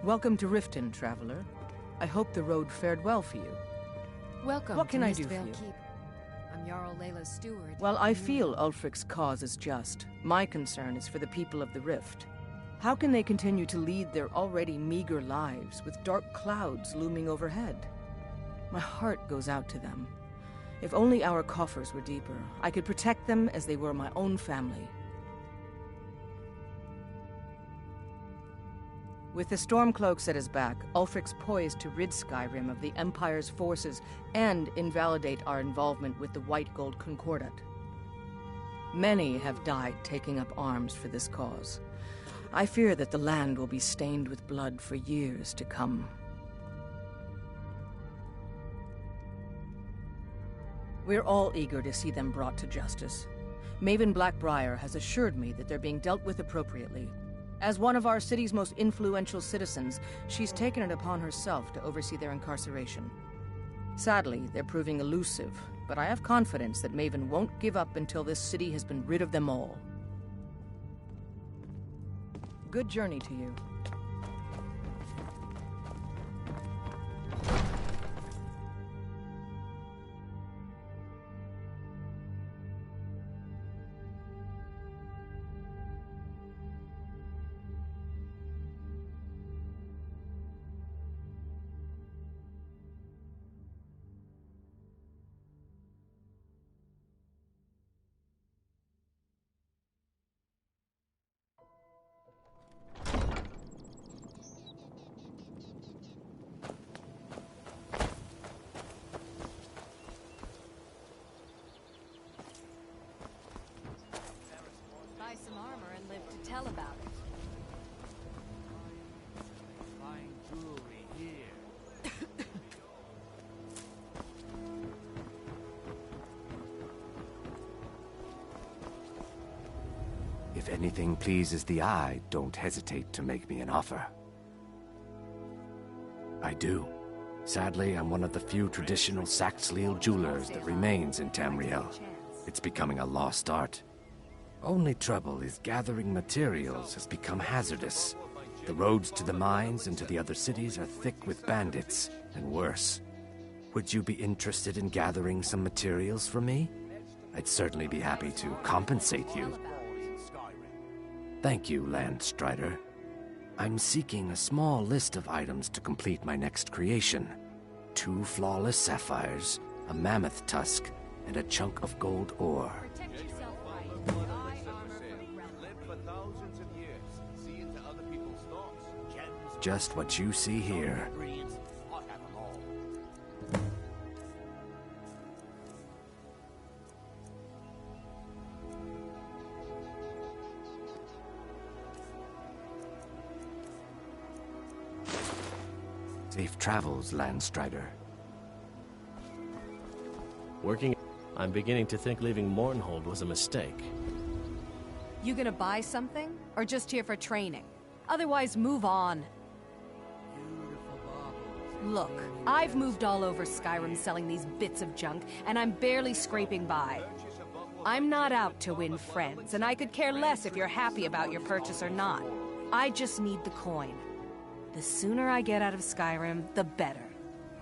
Welcome to Riften, traveler. I hope the road fared well for you. Welcome. What can to I do for Mistvale you? Keep. I'm Jarl Layla's steward. Well, I feel Ulfric's cause is just. My concern is for the people of the Rift. How can they continue to lead their already meager lives with dark clouds looming overhead? My heart goes out to them. If only our coffers were deeper, I could protect them as they were my own family. With the Stormcloaks at his back, Ulfric's poised to rid Skyrim of the Empire's forces and invalidate our involvement with the White Gold Concordat. Many have died taking up arms for this cause. I fear that the land will be stained with blood for years to come. We're all eager to see them brought to justice. Maven Blackbriar has assured me that they're being dealt with appropriately. As one of our city's most influential citizens, she's taken it upon herself to oversee their incarceration. Sadly, they're proving elusive, but I have confidence that Maven won't give up until this city has been rid of them all. Good journey to you. Buy some armor and live to tell about it. Fine jewelry here. If anything pleases the eye, don't hesitate to make me an offer. I do. Sadly, I'm one of the few traditional Saxhleel jewelers that remains in Tamriel. It's becoming a lost art. Only trouble is gathering materials has become hazardous. The roads to the mines and to the other cities are thick with bandits, and worse. Would you be interested in gathering some materials from me? I'd certainly be happy to compensate you. Thank you, Landstrider. I'm seeking a small list of items to complete my next creation. 2 flawless sapphires, a mammoth tusk, and a chunk of gold ore. Protect yourself right. Buy armor for the realm. Live for thousands of years. See into other people's thoughts. Gems, Just what you see here. ingredients. I have them all. Safe travels, Landstrider. I'm beginning to think leaving Mournhold was a mistake. You gonna buy something? Or just here for training? Otherwise, move on. Look, I've moved all over Skyrim selling these bits of junk, and I'm barely scraping by. I'm not out to win friends, and I could care less if you're happy about your purchase or not. I just need the coin. The sooner I get out of Skyrim, the better.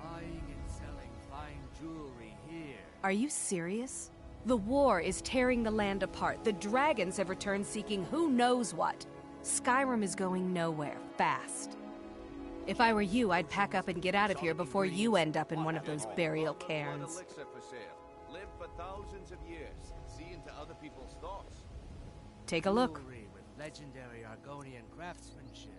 Buying and selling fine jewelry here. Are you serious? The war is tearing the land apart. The dragons have returned seeking who knows what. Skyrim is going nowhere, fast. If I were you, I'd pack up and get out of here before you end up in one of those burial cairns. Elixir for sale. Live for thousands of years. See into other people's thoughts. Take a look. Jewelry with legendary Argonian craftsmanship.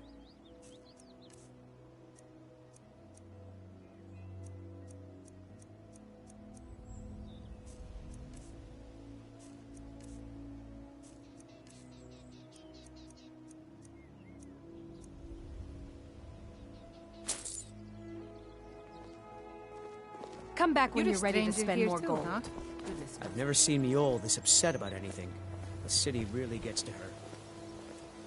Come back when you're ready to spend more too, gold. huh? I've never seen Miol this upset about anything. The city really gets to her.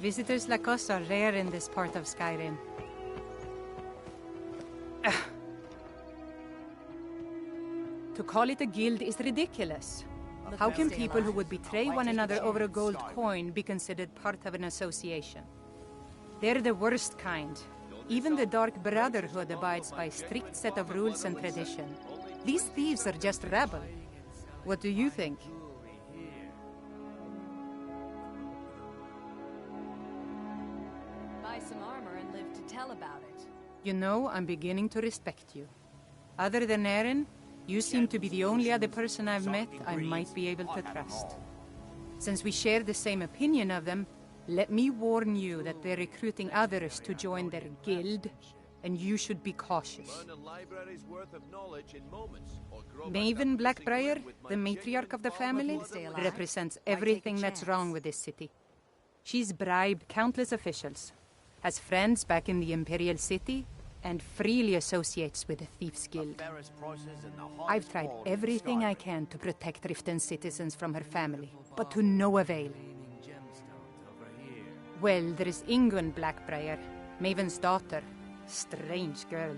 Visitors like us are rare in this part of Skyrim. To call it a guild is ridiculous. How can people who would betray one another over a gold coin be considered part of an association? They're the worst kind. Even the Dark Brotherhood abides by a strict set of rules and tradition. These thieves are just rabble. What do you think? Buy some armor and live to tell about it. You know, I'm beginning to respect you. Other than Eren, you seem to be the only other person I've met I might be able to trust. Since we share the same opinion of them, let me warn you that they're recruiting others to join their guild, and you should be cautious. Maven Blackbriar, the matriarch of the family, represents everything that's wrong with this city. She's bribed countless officials, has friends back in the Imperial City, and freely associates with the Thieves' Guild. I've tried everything I can to protect Riften's citizens from her family, but to no avail. Well, there is Ingun Blackbriar, Maven's daughter. Strange girl.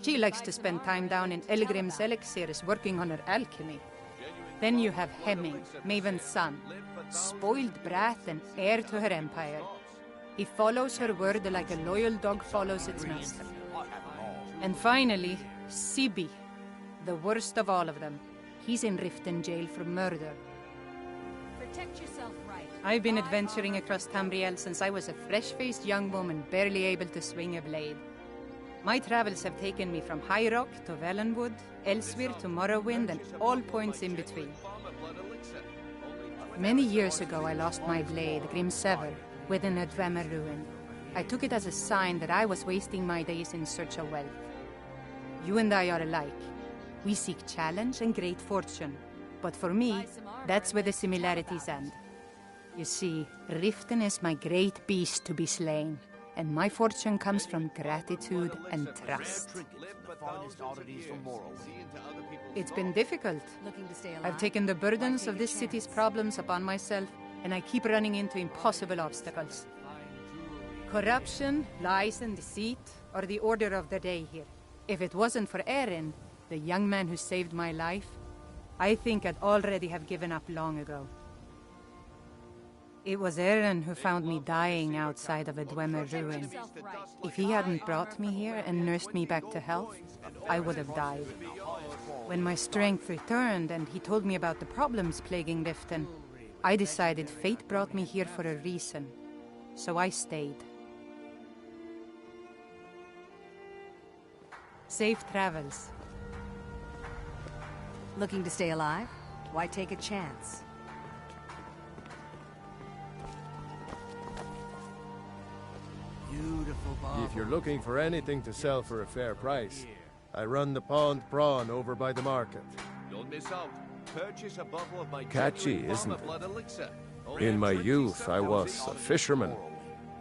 She likes to spend time down in Elgrim's elixirs working on her alchemy. Then you have Hemming, Maven's son, spoiled brat and heir to her empire. He follows her word like a loyal dog follows its master. And finally, Sibi, the worst of all of them. He's in Riften jail for murder. Protect yourself right. I've been adventuring across Tamriel since I was a fresh-faced young woman barely able to swing a blade. My travels have taken me from High Rock to Valenwood, Elsewhere to Morrowind, and all points in between. Many years ago I lost my blade, Grimsever, within a Dwemer ruin. I took it as a sign that I was wasting my days in search of wealth. You and I are alike. We seek challenge and great fortune. But for me, that's where the similarities end. You see, Riften is my great beast to be slain, and my fortune comes from gratitude and trust. It's been difficult. Looking to stay alive? I've taken the burdens of this city's problems upon myself, and I keep running into impossible obstacles. Corruption, lies and deceit are the order of the day here. If it wasn't for Eren, the young man who saved my life, I think I'd already have given up long ago. It was Eren who found me dying outside of a Dwemer ruin. If he hadn't brought me here and nursed me back to health, I would have died. When my strength returned and he told me about the problems plaguing Riften, I decided fate brought me here for a reason, so I stayed. Safe travels. Looking to stay alive? Why take a chance? If you're looking for anything to sell for a fair price, I run the Pond Prawn over by the market. Don't miss out. Purchase a bottle of my Catchy, genuine isn't Farmer it? Blood elixir. In my youth, I was a fisherman.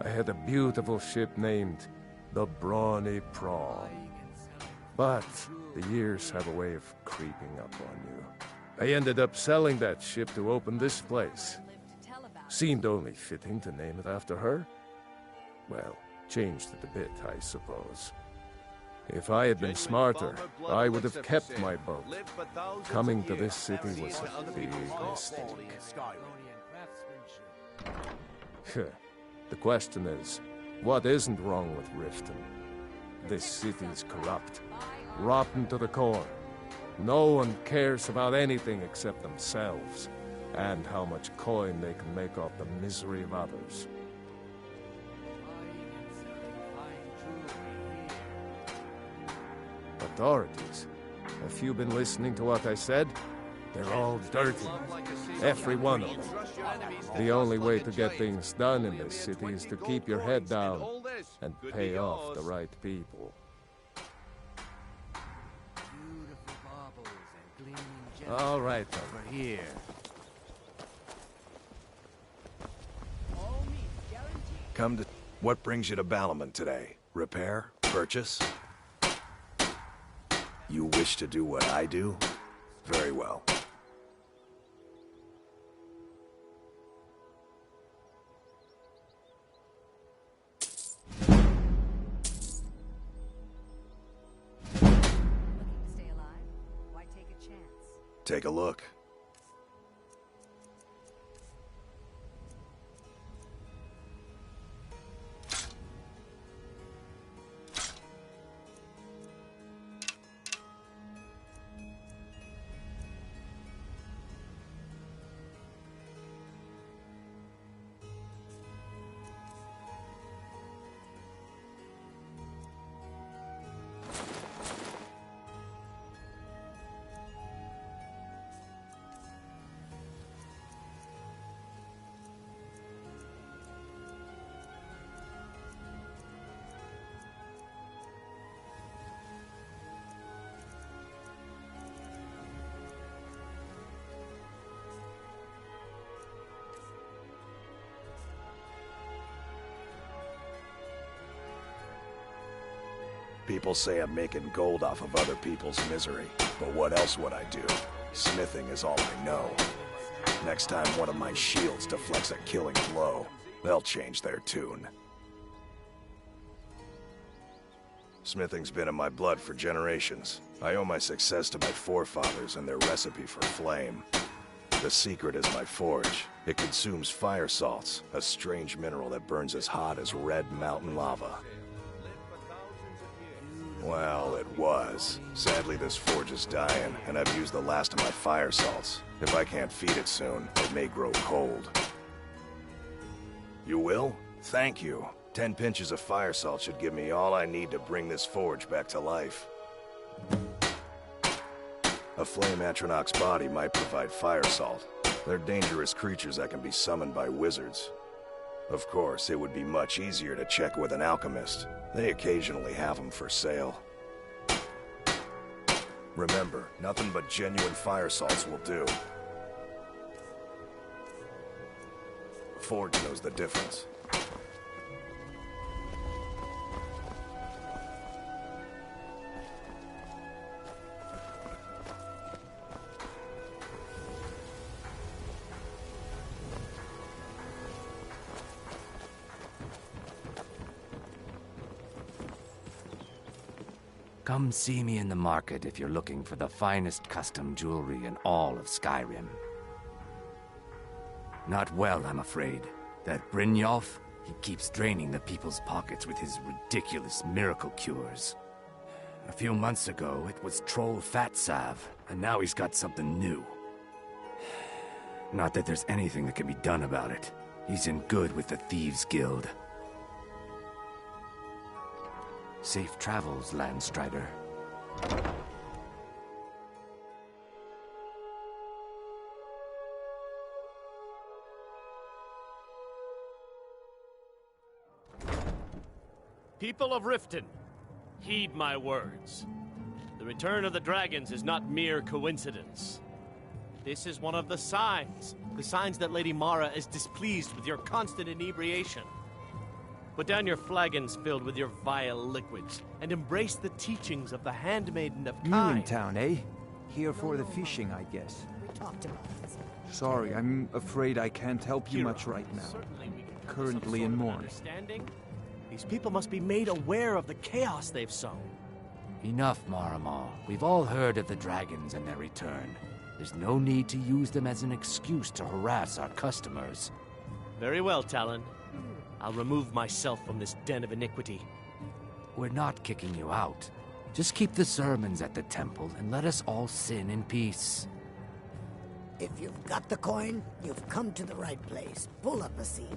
I had a beautiful ship named the Brawny Prawn. But the years have a way of creeping up on you. I ended up selling that ship to open this place. Seemed only fitting to name it after her. Well, changed it a bit, I suppose. If I had been smarter, I would have kept my boat. Coming to this city was a big mistake. The question is, what isn't wrong with Riften? This city's corrupt, rotten to the core. No one cares about anything except themselves, and how much coin they can make off the misery of others. Authorities, have you been listening to what I said? They're all dirty. Every one of them. The only way to get things done in this city is to keep your head down and pay off the right people. All right, over here. Come to... What brings you to Balaman today? Repair? Purchase? You wish to do what I do? Very well. Looking to stay alive? Why take a chance? Take a look. People say I'm making gold off of other people's misery, but what else would I do? Smithing is all I know. Next time one of my shields deflects a killing blow, they'll change their tune. Smithing's been in my blood for generations. I owe my success to my forefathers and their recipe for flame. The secret is my forge. It consumes fire salts, a strange mineral that burns as hot as red mountain lava. Well, it was. Sadly, this forge is dying, and I've used the last of my fire salts. If I can't feed it soon, it may grow cold. You will? Thank you. 10 pinches of fire salt should give me all I need to bring this forge back to life. A flame Atronach's body might provide fire salt. They're dangerous creatures that can be summoned by wizards. Of course, it would be much easier to check with an alchemist. They occasionally have them for sale. Remember, nothing but genuine fire salts will do. Forge knows the difference. Come see me in the market if you're looking for the finest custom jewelry in all of Skyrim. Not well, I'm afraid. That Brynjolf, he keeps draining the people's pockets with his ridiculous miracle cures. A few months ago, it was Troll Fat Salve, and now he's got something new. Not that there's anything that can be done about it. He's in good with the Thieves' Guild. Safe travels, Landstrider. People of Riften, heed my words. The return of the dragons is not mere coincidence. This is one of the signs that Lady Mara is displeased with your constant inebriation. Put down your flagons filled with your vile liquids, and embrace the teachings of the Handmaiden of New Kai. in town, eh? Here for the fishing, I guess. We talked about this. Sorry, I'm afraid I can't help you Kira, much right now. certainly we can come to Currently some in sort of mourning. understanding. These people must be made aware of the chaos they've sown. Enough, Maramal. We've all heard of the dragons and their return. There's no need to use them as an excuse to harass our customers. Very well, Talon. I'll remove myself from this den of iniquity. We're not kicking you out. Just keep the sermons at the temple and let us all sin in peace. If you've got the coin, you've come to the right place. Pull up a seat.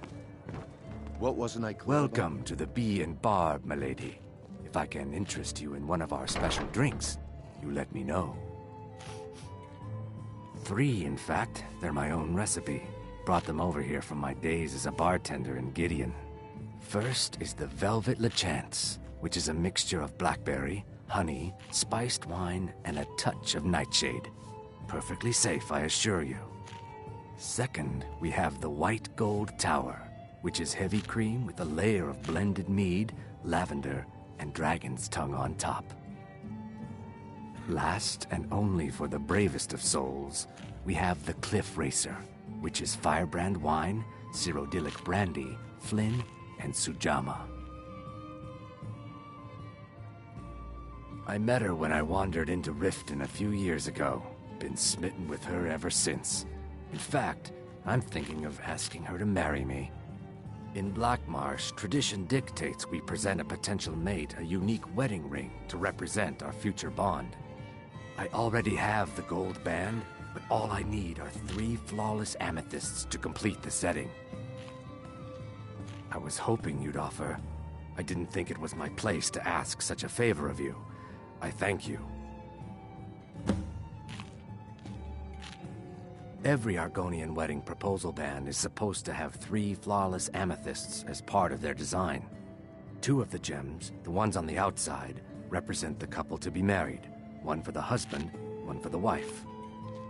What wasn't I clear Welcome to the Bee and Barb, milady. If I can interest you in one of our special drinks, you let me know. 3, in fact. They're my own recipe. Brought them over here from my days as a bartender in Gideon. First is the Velvet Lachance, which is a mixture of blackberry, honey, spiced wine, and a touch of nightshade. Perfectly safe, I assure you. Second, we have the White Gold Tower, which is heavy cream with a layer of blended mead, lavender, and dragon's tongue on top. Last, and only for the bravest of souls, we have the Cliff Racer, which is firebrand wine, Cyrodiilic brandy, Flynn, and Sujamma. I met her when I wandered into Riften a few years ago. Been smitten with her ever since. In fact, I'm thinking of asking her to marry me. In Blackmarsh, tradition dictates we present a potential mate a unique wedding ring to represent our future bond. I already have the gold band, but all I need are 3 flawless amethysts to complete the setting. I was hoping you'd offer. I didn't think it was my place to ask such a favor of you. I thank you. Every Argonian wedding proposal band is supposed to have 3 flawless amethysts as part of their design. 2 of the gems, the ones on the outside, represent the couple to be married. 1 for the husband, 1 for the wife.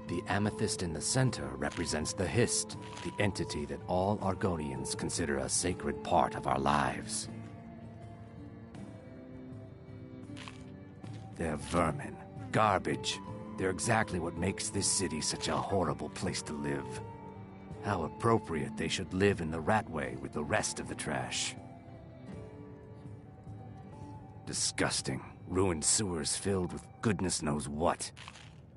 The amethyst in the center represents the Hist, the entity that all Argonians consider a sacred part of our lives. They're vermin. Garbage. They're exactly what makes this city such a horrible place to live. How appropriate they should live in the Ratway with the rest of the trash. Disgusting. Ruined sewers filled with goodness knows what.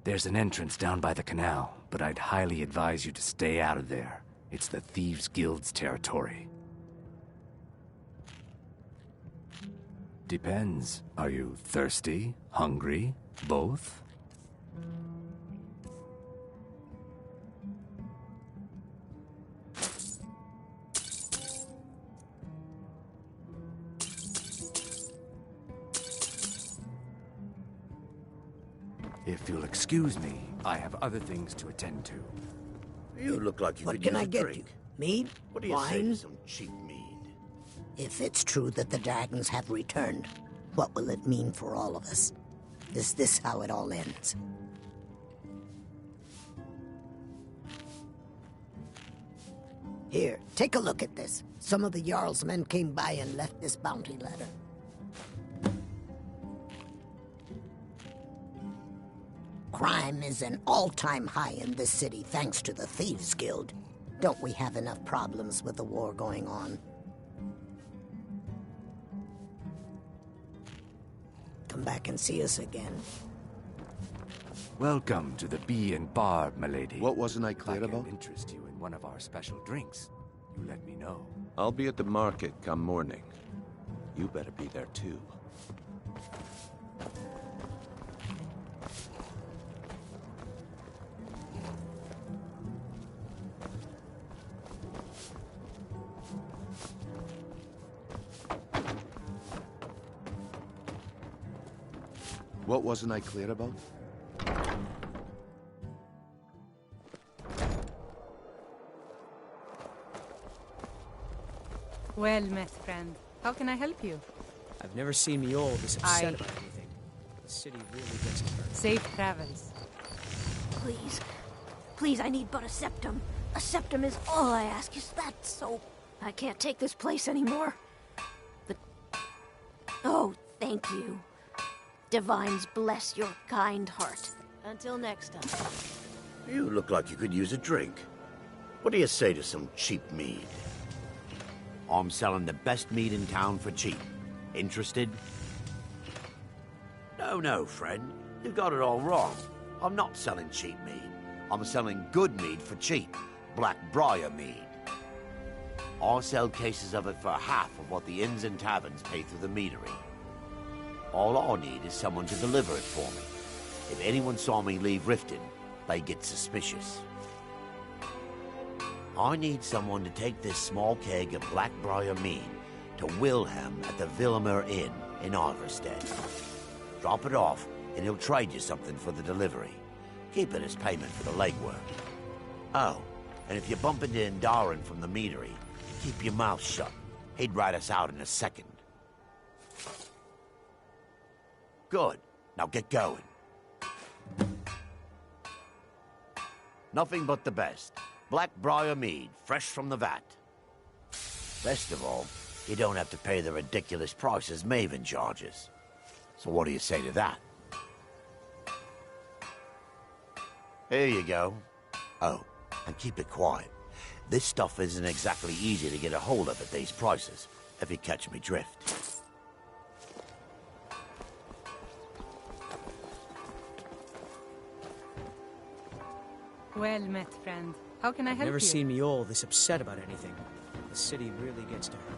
There's an entrance down by the canal, but I'd highly advise you to stay out of there. It's the Thieves' Guild's territory. Depends. Are you thirsty? Hungry? Both? If you'll excuse me, I have other things to attend to. You look like you What could can use I a get drink. you? Mead? What do you say Wine? to some cheap mead? If it's true that the dragons have returned, what will it mean for all of us? Is this how it all ends? Here, take a look at this. Some of the Jarl's men came by and left this bounty letter. Crime is an all-time high in this city thanks to the Thieves' Guild. Don't we have enough problems with the war going on? Come back and see us again. Welcome to the Bee and Barb, milady. What wasn't I If clear I can about? interest you in one of our special drinks, you let me know. I'll be at the market come morning. You better be there too. What wasn't I clear about? Well met, friend. How can I help you? I've never seen me all this upset I- about anything. The city really gets to her. Safe travels. Please. Please, I need but a septum. A septum is all I ask. Is that so? I can't take this place anymore. Oh, thank you. Divines bless your kind heart. Until next time. You look like you could use a drink. What do you say to some cheap mead? I'm selling the best mead in town for cheap. Interested? No, friend. You got it all wrong. I'm not selling cheap mead. I'm selling good mead for cheap. Blackbriar mead. I sell cases of it for half of what the inns and taverns pay through the meadery. All I need is someone to deliver it for me. If anyone saw me leave Riften, they get suspicious. I need someone to take this small keg of Blackbriar mead to Wilhelm at the Villamur Inn in Iverstead. Drop it off, and he'll trade you something for the delivery. Keep it as payment for the legwork. Oh, and if you bump into Indaren from the meadery, keep your mouth shut. He'd rat us out in a second. Good. Now get going. Nothing but the best. Blackbriar mead, fresh from the vat. Best of all, you don't have to pay the ridiculous prices Maven charges. So what do you say to that? Here you go. Oh, and keep it quiet. This stuff isn't exactly easy to get a hold of at these prices, if you catch me drift. Well met, friend. How can I help Never you? seen me all this upset about anything. The city really gets to her.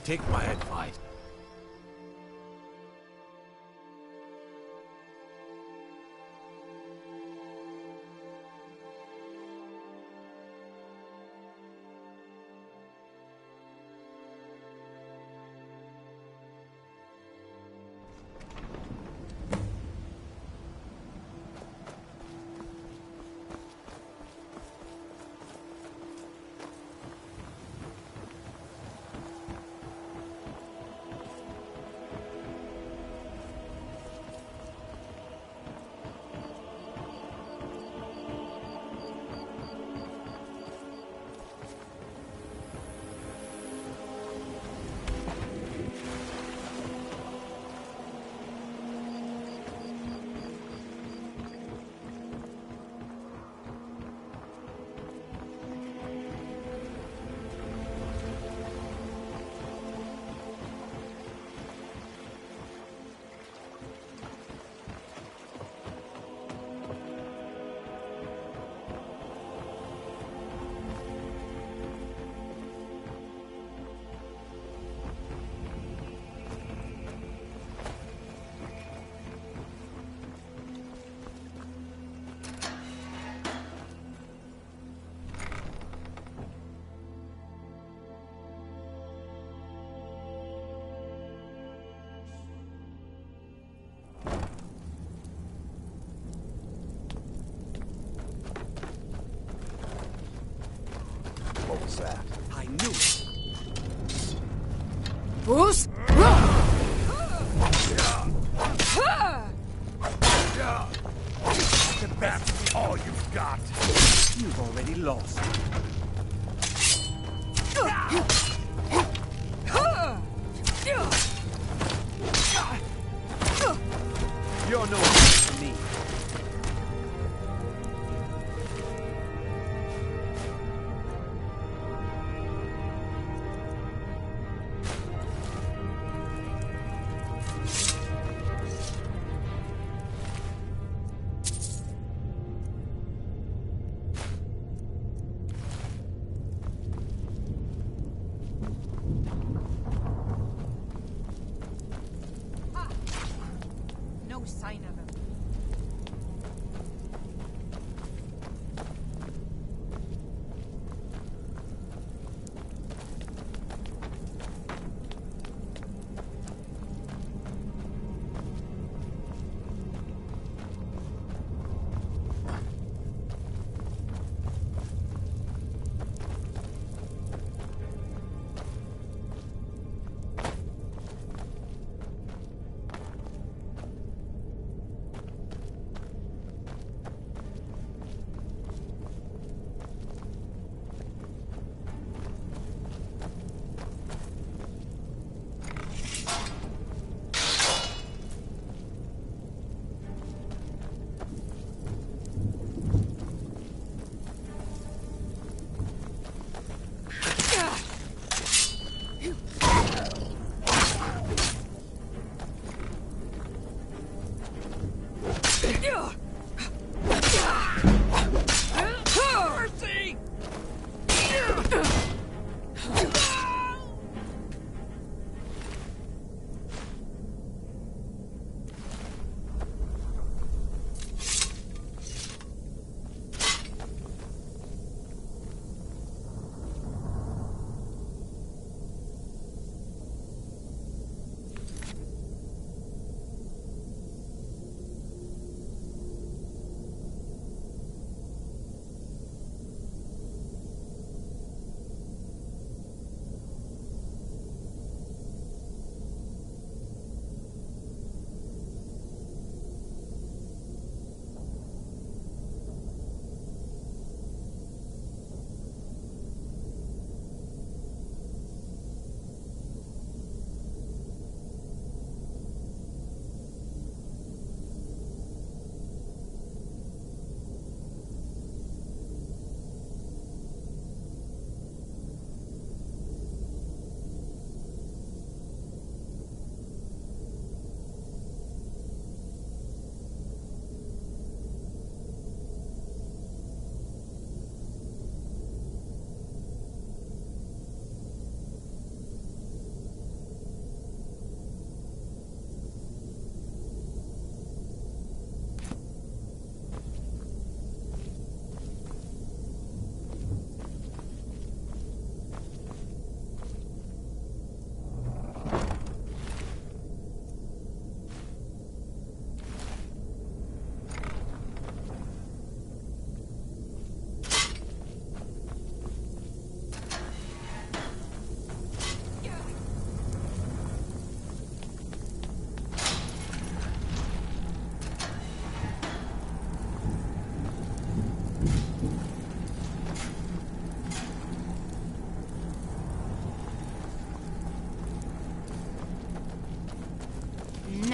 take my advice. What was that? I knew it. Bruce? That's all you've got. You've already lost. You're no match for me.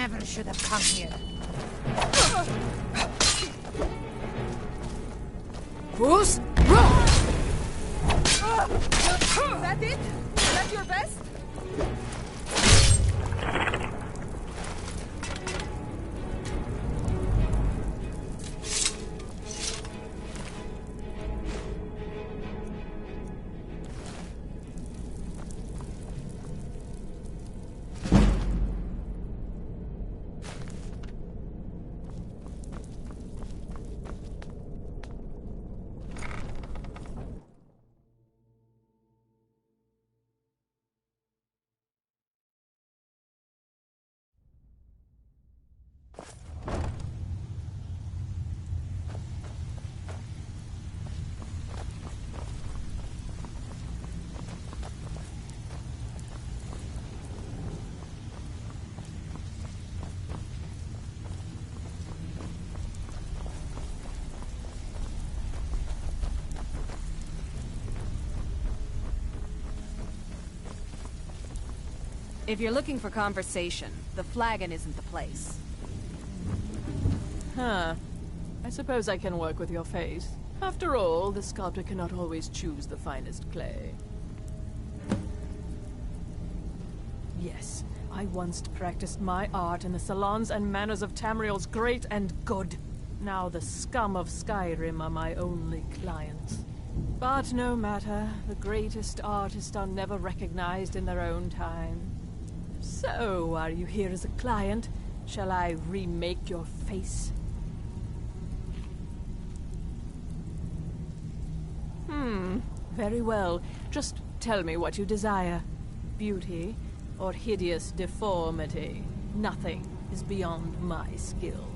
never should have come here. Who's? Is that it? Is that your best? If you're looking for conversation, the flagon isn't the place. Huh. I suppose I can work with your face. After all, the sculptor cannot always choose the finest clay. Yes, I once practiced my art in the salons and manners of Tamriel's great and good. Now the scum of Skyrim are my only clients. But no matter, the greatest artists are never recognized in their own time. So, are you here as a client? Shall I remake your face? Very well. Just tell me what you desire. Beauty or hideous deformity. Nothing is beyond my skill.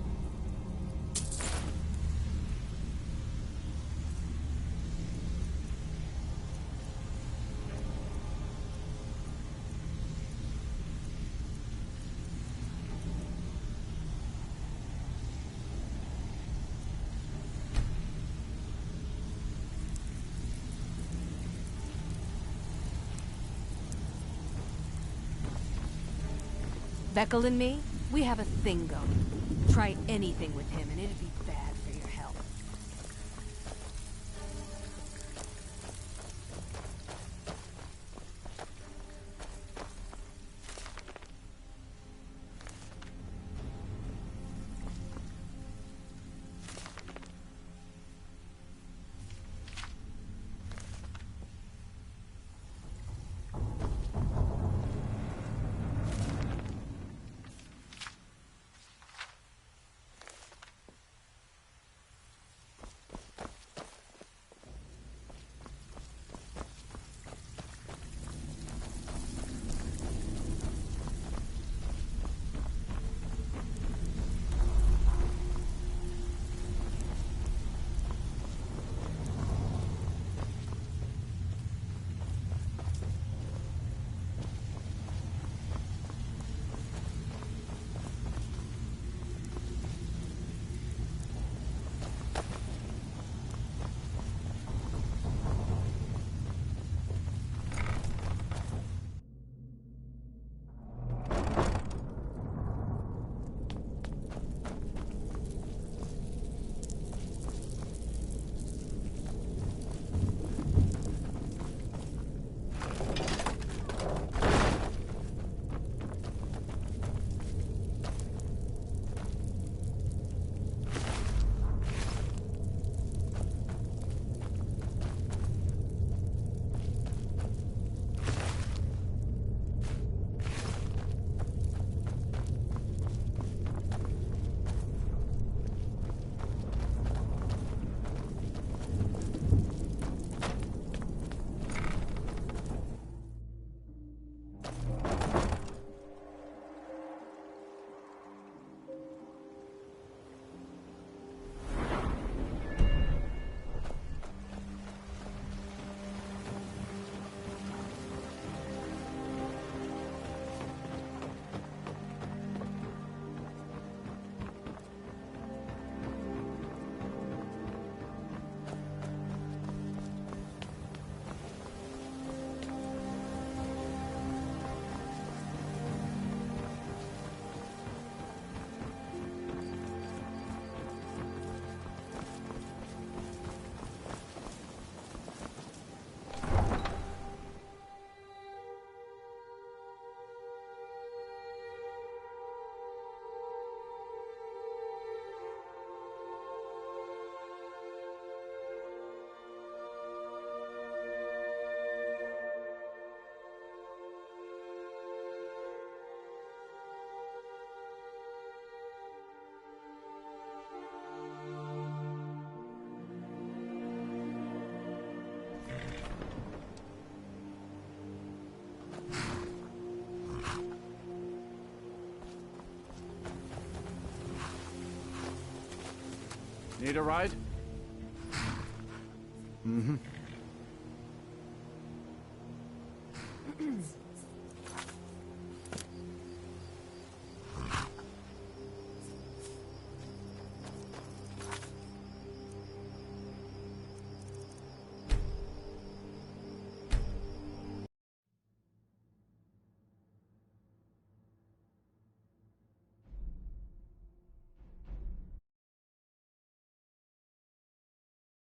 Beckel and me, we have a thing going. Try anything with him and it'd be bad for your health. Need a ride? Mm-hmm.